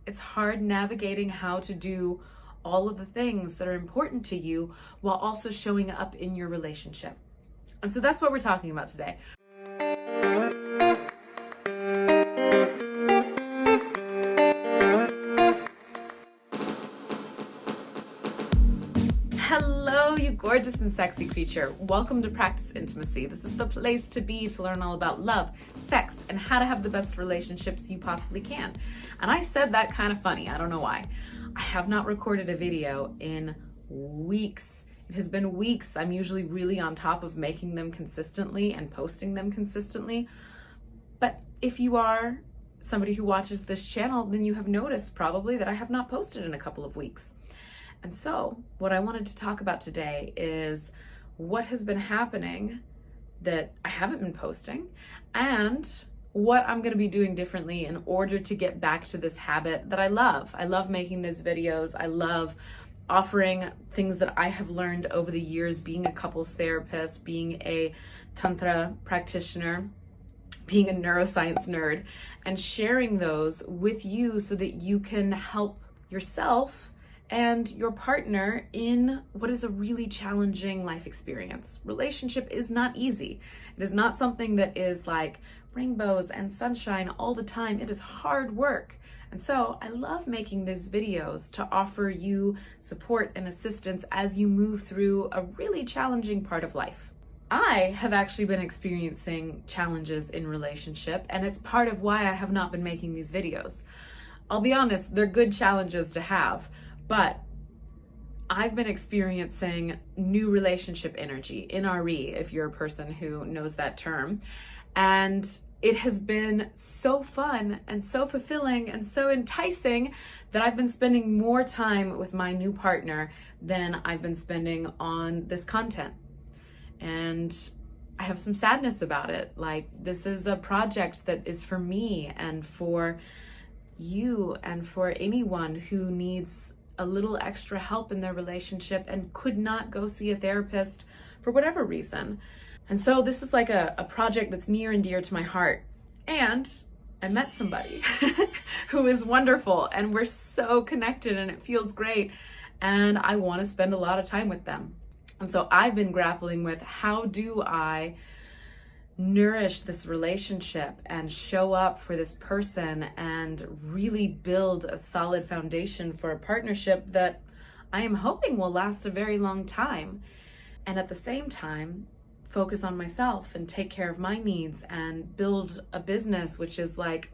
It's hard navigating how to do all of the things that are important to you while also showing up in your relationship. And so that's what we're talking about today. Hello, you gorgeous and sexy creature. Welcome to Practice Intimacy. This is the place to be to learn all about love, sex, and how to have the best relationships you possibly can. And I said that kind of funny. I don't know why. I have not recorded a video in weeks. It has been weeks. I'm usually really on top of making them consistently and posting them consistently. But if you are somebody who watches this channel, then you have noticed probably that I have not posted in a couple of weeks. And so what I wanted to talk about today is what has been happening that I haven't been posting and what I'm going to be doing differently in order to get back to this habit that I love. I love making these videos. I love offering things that I have learned over the years, being a couples therapist, being a Tantra practitioner, being a neuroscience nerd, and sharing those with you so that you can help yourself and your partner in what is a really challenging life experience. Relationship is not easy. It is not something that is like rainbows and sunshine all the time. It is hard work. And so I love making these videos to offer you support and assistance as you move through a really challenging part of life. I have actually been experiencing challenges in relationship, and it's part of why I have not been making these videos. I'll be honest, they're good challenges to have. But I've been experiencing new relationship energy, NRE, if you're a person who knows that term. And it has been so fun and so fulfilling and so enticing that I've been spending more time with my new partner than I've been spending on this content. And I have some sadness about it. Like, this is a project that is for me and for you and for anyone who needs a little extra help in their relationship and could not go see a therapist for whatever reason. And so this is like a project that's near and dear to my heart. And I met somebody who is wonderful, and we're so connected and it feels great. And I want to spend a lot of time with them. And so I've been grappling with, how do I nourish this relationship and show up for this person and really build a solid foundation for a partnership that I am hoping will last a very long time. And at the same time, focus on myself and take care of my needs and build a business, which is like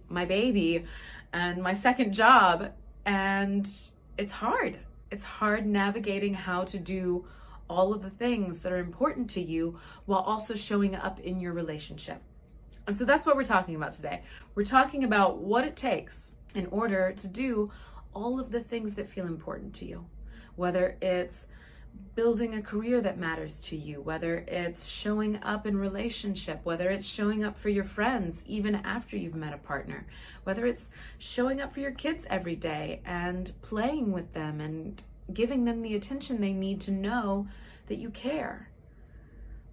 my baby and my second job. And it's hard. It's hard navigating how to do all of the things that are important to you while also showing up in your relationship. And so that's what we're talking about today. We're talking about what it takes in order to do all of the things that feel important to you, whether it's building a career that matters to you, whether it's showing up in relationship, whether it's showing up for your friends even after you've met a partner, whether it's showing up for your kids every day and playing with them and giving them the attention they need to know that you care.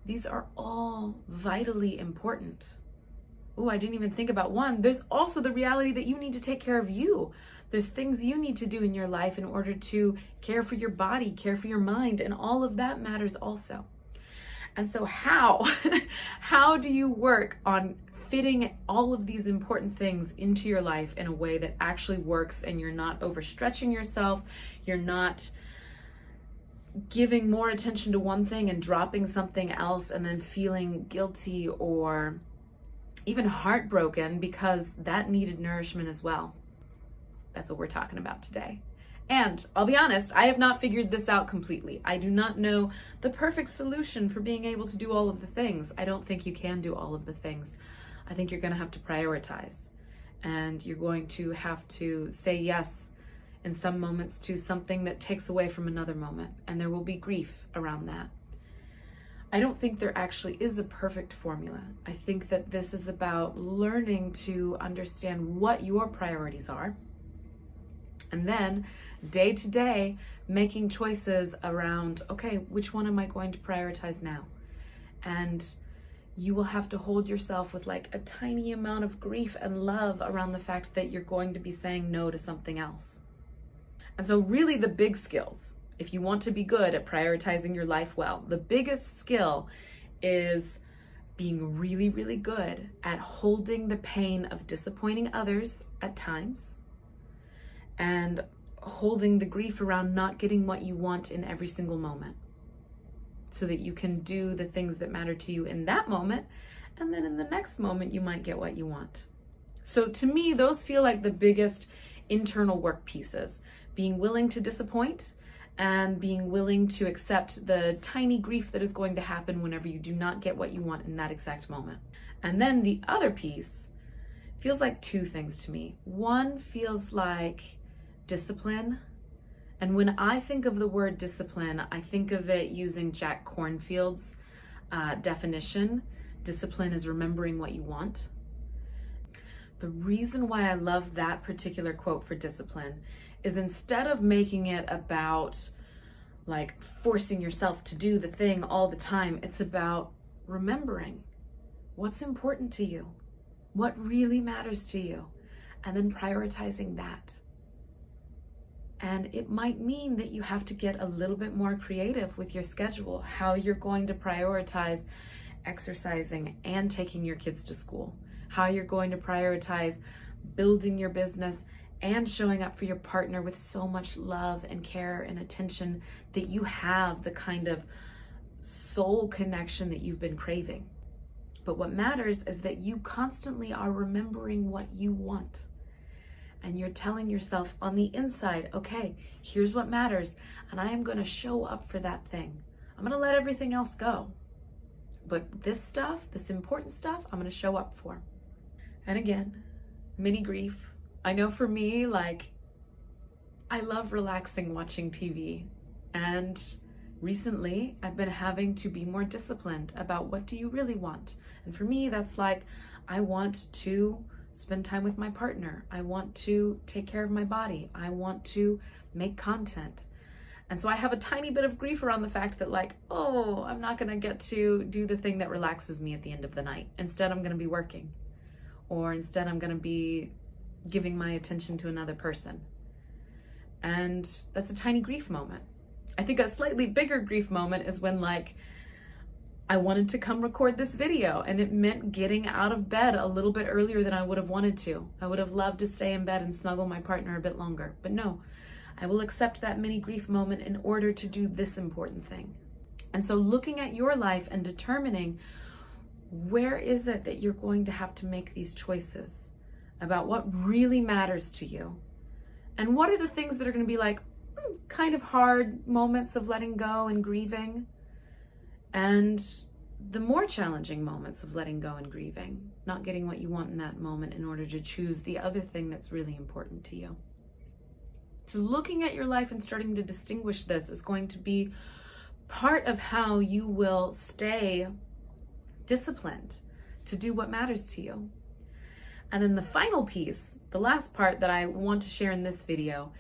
These are all vitally important. Oh, I didn't even think about one. There's also the reality that you need to take care of you. There's things you need to do in your life in order to care for your body, care for your mind, and all of that matters also. And so how do you work on fitting all of these important things into your life in a way that actually works and you're not overstretching yourself, you're not giving more attention to one thing and dropping something else and then feeling guilty or even heartbroken because that needed nourishment as well? That's what we're talking about today. And I'll be honest, I have not figured this out completely. I do not know the perfect solution for being able to do all of the things. I don't think you can do all of the things. I think you're going to have to prioritize, and you're going to have to say yes in some moments to something that takes away from another moment, and there will be grief around that. I don't think there actually is a perfect formula. I think that this is about learning to understand what your priorities are, and then day to day making choices around, okay, which one am I going to prioritize now? And you will have to hold yourself with like a tiny amount of grief and love around the fact that you're going to be saying no to something else. And so really the big skills, if you want to be good at prioritizing your life well, the biggest skill is being really, really good at holding the pain of disappointing others at times and holding the grief around not getting what you want in every single moment, so that you can do the things that matter to you in that moment, and then in the next moment you might get what you want. So to me, those feel like the biggest internal work pieces: being willing to disappoint and being willing to accept the tiny grief that is going to happen whenever you do not get what you want in that exact moment. And then the other piece feels like two things to me. One feels like discipline. And when I think of the word discipline, I think of it using Jack Kornfield's definition. Discipline is remembering what you want. The reason why I love that particular quote for discipline is instead of making it about like forcing yourself to do the thing all the time, it's about remembering what's important to you, what really matters to you, and then prioritizing that. And it might mean that you have to get a little bit more creative with your schedule, how you're going to prioritize exercising and taking your kids to school, how you're going to prioritize building your business and showing up for your partner with so much love and care and attention that you have the kind of soul connection that you've been craving. But what matters is that you constantly are remembering what you want. And you're telling yourself on the inside, okay, here's what matters, and I am going to show up for that thing. I'm going to let everything else go. But this stuff, this important stuff, I'm going to show up for. And again, mini grief. I know for me, like, I love relaxing watching TV. And recently, I've been having to be more disciplined about what do you really want. And for me, that's like, I want to spend time with my partner. I want to take care of my body. I want to make content. And so I have a tiny bit of grief around the fact that like, oh, I'm not gonna get to do the thing that relaxes me at the end of the night. Instead, I'm gonna be working. Or instead, I'm gonna be giving my attention to another person. And that's a tiny grief moment. I think a slightly bigger grief moment is when like, I wanted to come record this video and it meant getting out of bed a little bit earlier than I would have wanted to. I would have loved to stay in bed and snuggle my partner a bit longer, but no, I will accept that mini grief moment in order to do this important thing. And so looking at your life and determining where is it that you're going to have to make these choices about what really matters to you, and what are the things that are going to be like kind of hard moments of letting go and grieving, and the more challenging moments of letting go and grieving, not getting what you want in that moment in order to choose the other thing that's really important to you. So looking at your life and starting to distinguish this is going to be part of how you will stay disciplined to do what matters to you. And then the final piece, the last part that I want to share in this video,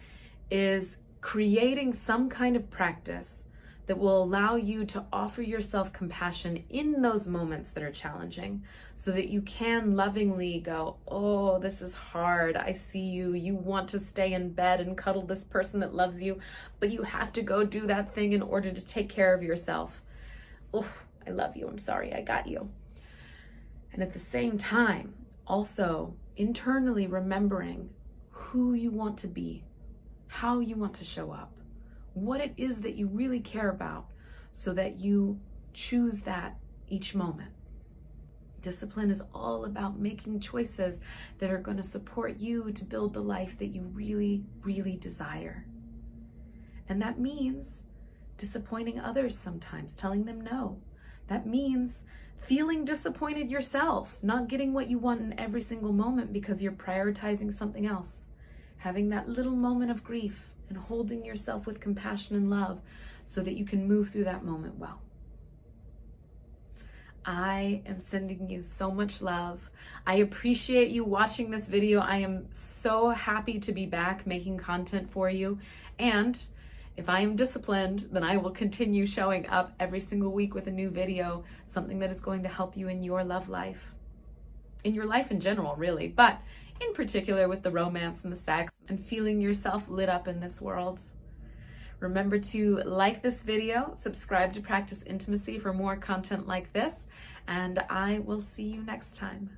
is creating some kind of practice that will allow you to offer yourself compassion in those moments that are challenging, so that you can lovingly go, oh, this is hard. I see you. You want to stay in bed and cuddle this person that loves you, but you have to go do that thing in order to take care of yourself. Oh, I love you. I'm sorry. I got you. And at the same time, also internally remembering who you want to be, how you want to show up, what it is that you really care about, so that you choose that each moment. Discipline is all about making choices that are going to support you to build the life that you really, really desire. And that means disappointing others sometimes, telling them no. That means feeling disappointed yourself, not getting what you want in every single moment because you're prioritizing something else. Having that little moment of grief and holding yourself with compassion and love so that you can move through that moment well. I am sending you so much love. I appreciate you watching this video. I am so happy to be back making content for you. And If I am disciplined, then I will continue showing up every single week with a new video, something that is going to help you in your love life, in your life in general, really, but in particular with the romance and the sex and feeling yourself lit up in this world. Remember to like this video, subscribe to Practice Intimacy for more content like this, and I will see you next time.